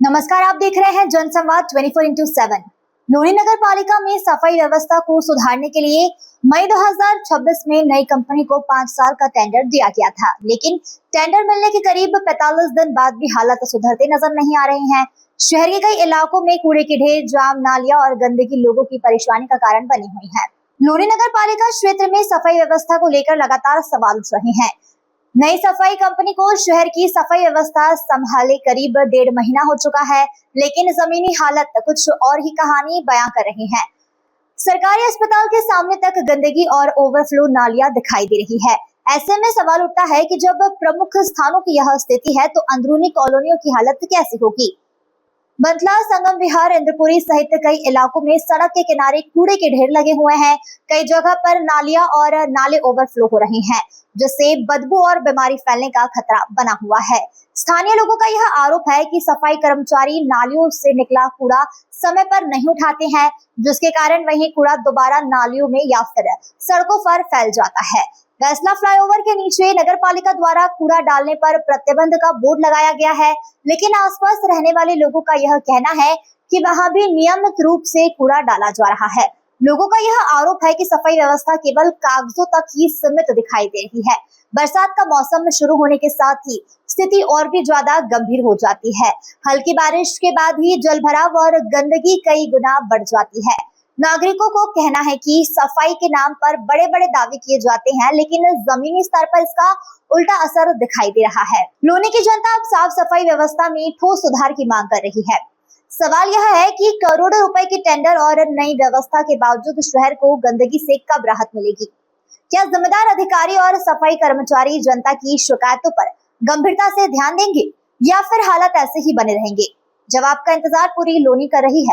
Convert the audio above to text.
नमस्कार, आप देख रहे हैं जनसंवाद 24/7। लोनी नगर पालिका में सफाई व्यवस्था को सुधारने के लिए मई 2026 में नई कंपनी को 5 साल का टेंडर दिया गया था, लेकिन टेंडर मिलने के करीब 45 दिन बाद भी हालात सुधरते नजर नहीं आ रहे हैं। शहर के कई इलाकों में कूड़े के ढेर, जाम, नालियां और गंदगी लोगों की परेशानी का कारण बनी हुई है। लोनी नगर पालिका क्षेत्र में सफाई व्यवस्था को लेकर लगातार सवाल उठ रहे हैं। नई सफाई कंपनी को शहर की सफाई व्यवस्था संभाले करीब 1.5 महीना हो चुका है, लेकिन जमीनी हालत कुछ और ही कहानी बयां कर रही है। सरकारी अस्पताल के सामने तक गंदगी और ओवरफ्लो नालियां दिखाई दे रही है। ऐसे में सवाल उठता है कि जब प्रमुख स्थानों की यह स्थिति है तो अंदरूनी कॉलोनियों की हालत कैसी होगी। बंतला, संगम विहार, इंद्रपुरी सहित कई इलाकों में सड़क के किनारे कूड़े के ढेर लगे हुए हैं। कई जगह पर नालियां और नाले ओवरफ्लो हो रहे हैं, जिससे बदबू और बीमारी फैलने का खतरा बना हुआ है। स्थानीय लोगों का यह आरोप है कि सफाई कर्मचारी नालियों से निकला कूड़ा समय पर नहीं उठाते हैं, जिसके कारण वही कूड़ा दोबारा नालियों में या फिर सड़कों पर फैल जाता है। फैसला फ्लाईओवर के नीचे नगर पालिका द्वारा कूड़ा डालने पर प्रतिबंध का बोर्ड लगाया गया है, लेकिन आसपास रहने वाले लोगों का यह कहना है कि वहां भी नियमित रूप से कूड़ा डाला जा रहा है। लोगों का यह आरोप है कि सफाई व्यवस्था केवल कागजों तक ही सीमित दिखाई दे रही है। बरसात का मौसम शुरू होने के साथ ही स्थिति और भी ज्यादा गंभीर हो जाती है। हल्की बारिश के बाद ही जलभराव और गंदगी कई गुना बढ़ जाती है। नागरिकों को कहना है कि सफाई के नाम पर बड़े बड़े दावे किए जाते हैं, लेकिन जमीनी स्तर पर इसका उल्टा असर दिखाई दे रहा है। लोनी की जनता अब साफ सफाई व्यवस्था में ठोस सुधार की मांग कर रही है। सवाल यह है कि करोड़ों रुपए के टेंडर और नई व्यवस्था के बावजूद शहर को गंदगी से कब राहत मिलेगी? क्या जिम्मेदार अधिकारी और सफाई कर्मचारी जनता की शिकायतों पर गंभीरता से ध्यान देंगे या फिर हालात ऐसे ही बने रहेंगे? जवाब का इंतजार पूरी लोनी कर रही है।